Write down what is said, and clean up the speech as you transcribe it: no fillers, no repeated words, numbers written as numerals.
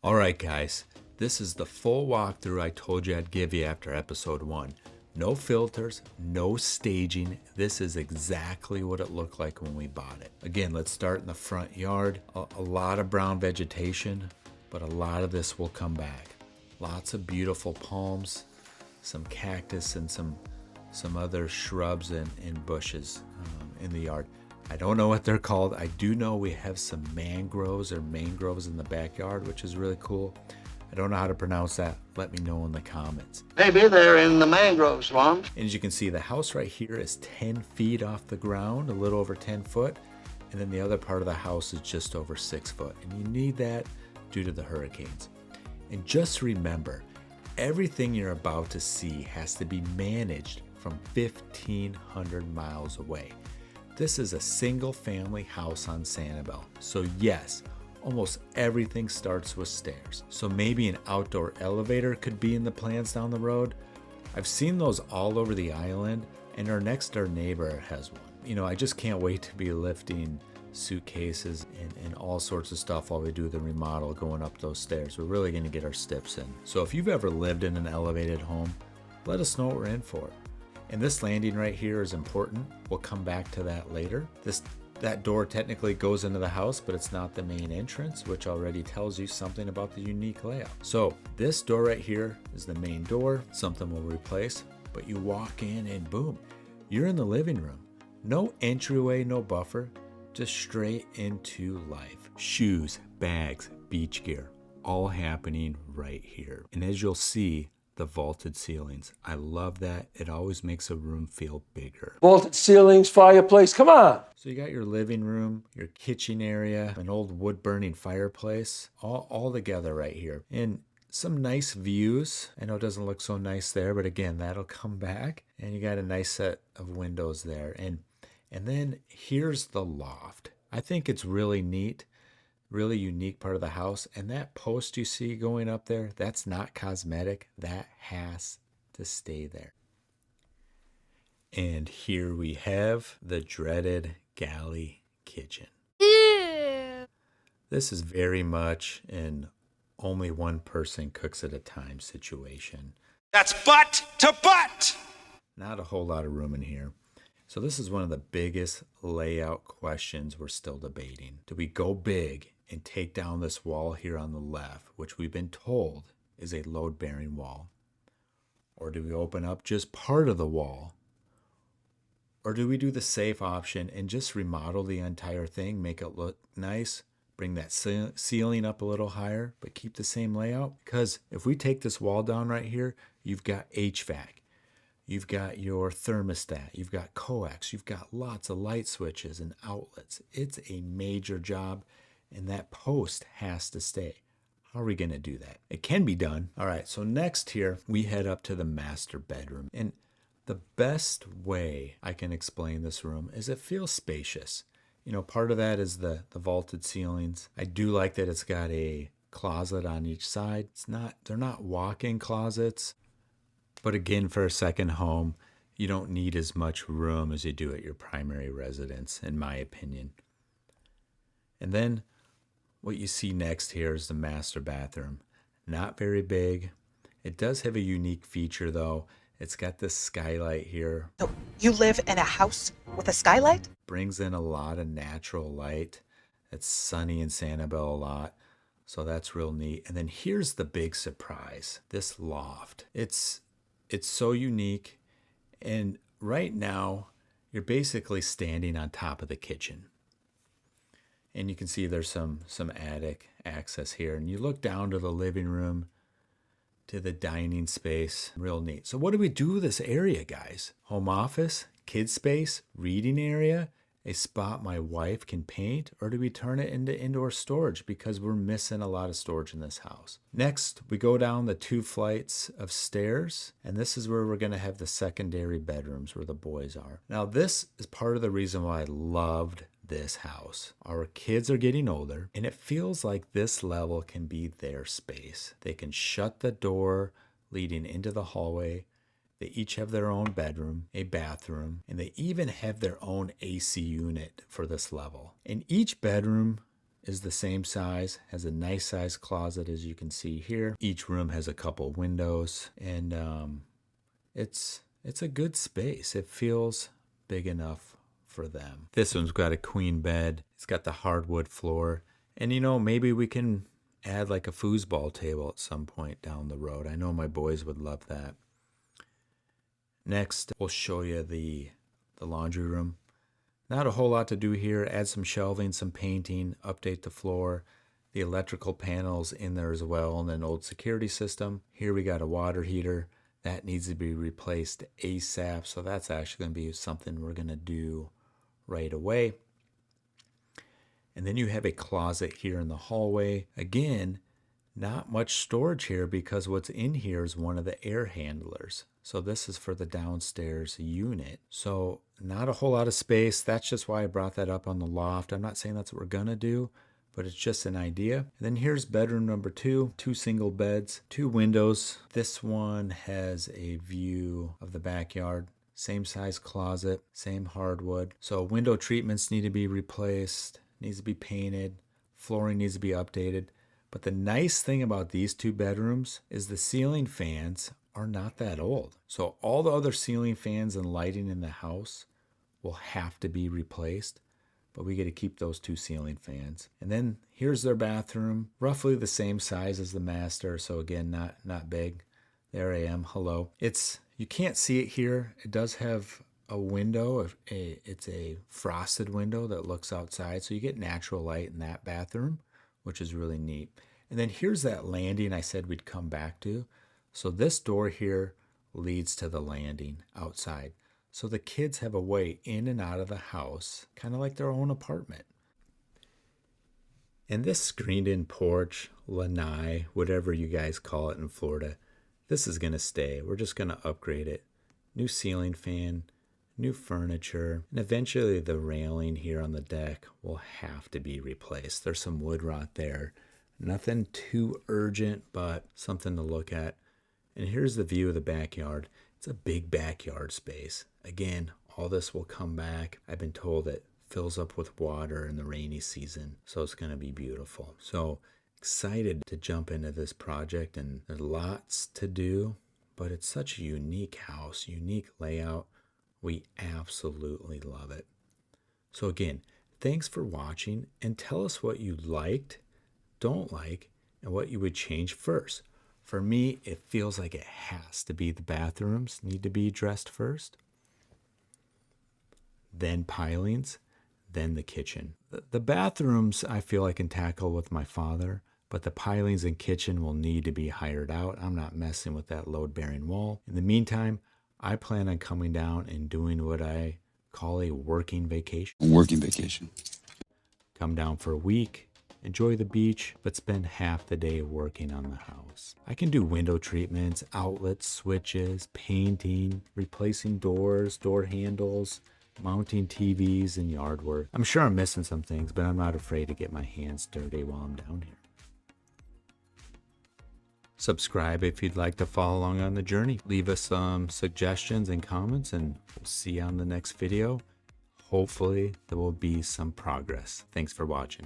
All right, guys, this is the full walkthrough I told you I'd give you after episode 1. No filters, no staging. This is exactly what it looked like when we bought it. Again, let's start in the front yard. A lot of brown vegetation, but a lot of this will come back. Lots of beautiful palms, some cactus, and some other shrubs and bushes in the yard. I don't know what they're called. I do know we have some mangroves in the backyard, which is really cool. I don't know how to pronounce that. Let me know in the comments. Maybe they're in the mangrove swamp. And as you can see, the house right here is 10 feet off the ground, a little over 10 foot. And then the other part of the house is just over 6 foot. And you need that due to the hurricanes. And just remember, everything you're about to see has to be managed from 1,500 miles away. This is a single family house on Sanibel. So yes, almost everything starts with stairs. So maybe an outdoor elevator could be in the plans down the road. I've seen those all over the island, and our next door neighbor has one. You know, I just can't wait to be lifting suitcases and all sorts of stuff while we do the remodel going up those stairs. We're really gonna get our steps in. So if you've ever lived in an elevated home, let us know what we're in for. And this landing right here is important. We'll come back to that later. That door technically goes into the house, but it's not the main entrance, which already tells you something about the unique layout. So this door right here is the main door, something we'll replace, but you walk in and boom, you're in the living room. No entryway, no buffer, just straight into life. Shoes, bags, beach gear, all happening right here. And as you'll see, the vaulted ceilings. I love that. It always makes a room feel bigger. Vaulted ceilings, fireplace, come on. So you got your living room, your kitchen area, an old wood burning fireplace, all together right here. And some nice views. I know it doesn't look so nice there, but again, that'll come back. And you got a nice set of windows there. And then here's the loft. I think it's really neat. Really unique part of the house. And that post you see going up there, that's not cosmetic. That has to stay there. And here we have the dreaded galley kitchen. Ew. This is very much an only one person cooks at a time situation. That's butt to butt! Not a whole lot of room in here. So this is one of the biggest layout questions we're still debating. Do we go big and take down this wall here on the left, which we've been told is a load-bearing wall? Or do we open up just part of the wall? Or do we do the safe option and just remodel the entire thing, make it look nice, bring that ceiling up a little higher, but keep the same layout? Because if we take this wall down right here, you've got HVAC. You've got your thermostat, you've got coax, you've got lots of light switches and outlets. It's a major job, and that post has to stay. How are we going to do that? It can be done. All right, so next here, we head up to the master bedroom. And the best way I can explain this room is it feels spacious. You know, part of that is the vaulted ceilings. I do like that it's got a closet on each side. They're not walk-in closets. But again, for a second home, you don't need as much room as you do at your primary residence, in my opinion. And then what you see next here is the master bathroom. Not very big. It does have a unique feature, though. It's got this skylight here. So you live in a house with a skylight? Brings in a lot of natural light. It's sunny in Sanibel a lot. So that's real neat. And then here's the big surprise. This loft. It's so unique, and right now you're basically standing on top of the kitchen. And you can see there's some attic access here, and you look down to the living room, to the dining space. Real neat. So what do we do with this area, guys? Home office, kid space, reading area, a spot my wife can paint, or do we turn it into indoor storage because we're missing a lot of storage in this house? Next, we go down the 2 flights of stairs, and this is where we're going to have the secondary bedrooms where the boys are. Now, this is part of the reason why I loved this house. Our kids are getting older, and it feels like this level can be their space. They can shut the door leading into the hallway. They each have their own bedroom, a bathroom, and they even have their own AC unit for this level. And each bedroom is the same size, has a nice size closet as you can see here. Each room has a couple windows, and it's a good space. It feels big enough for them. This one's got a queen bed. It's got the hardwood floor. And you know, maybe we can add like a foosball table at some point down the road. I know my boys would love that. Next, we'll show you the laundry room. Not a whole lot to do here. Add some shelving, some painting, update the floor, the electrical panels in there as well, and an old security system. Here we got a water heater. That needs to be replaced ASAP, so that's actually going to be something we're going to do right away. And then you have a closet here in the hallway. Again, not much storage here because what's in here is one of the air handlers. So this is for the downstairs unit. So not a whole lot of space. That's just why I brought that up on the loft. I'm not saying that's what we're going to do, but it's just an idea. And then here's bedroom number 2, 2 single beds, 2 windows. This one has a view of the backyard. Same size closet, same hardwood. So window treatments need to be replaced, needs to be painted, flooring needs to be updated. But the nice thing about these 2 bedrooms is the ceiling fans are not that old. So all the other ceiling fans and lighting in the house will have to be replaced, but we get to keep those 2 ceiling fans. And then here's their bathroom, roughly the same size as the master. So again, not big. There I am. Hello. You can't see it here. It does have a window. It's a frosted window that looks outside. So you get natural light in that bathroom, which is really neat. And then here's that landing I said we'd come back to. So this door here leads to the landing outside. So the kids have a way in and out of the house, kind of like their own apartment. And this screened-in porch, lanai, whatever you guys call it in Florida, this is going to stay. We're just going to upgrade it. New ceiling fan, new furniture, and eventually the railing here on the deck will have to be replaced. There's some wood rot there. Nothing too urgent, but something to look at. And here's the view of the backyard. It's a big backyard space. Again, all this will come back. I've been told it fills up with water in the rainy season, so it's going to be beautiful. So excited to jump into this project, and there's lots to do, but it's such a unique house, unique layout. We absolutely love it. So again, thanks for watching, and tell us what you liked, don't like, and what you would change first. For me, it feels like it has to be the bathrooms need to be addressed first, then pilings, then the kitchen. The bathrooms I feel I can tackle with my father, but the pilings and kitchen will need to be hired out. I'm not messing with that load-bearing wall. In the meantime, I plan on coming down and doing what I call a working vacation. Come down for a week, enjoy the beach, but spend half the day working on the house. I can do window treatments, outlets, switches, painting, replacing doors, door handles, mounting TVs, and yard work. I'm sure I'm missing some things, but I'm not afraid to get my hands dirty while I'm down here. Subscribe if you'd like to follow along on the journey. Leave us some suggestions and comments, and we'll see you on the next video. Hopefully there will be some progress. Thanks for watching.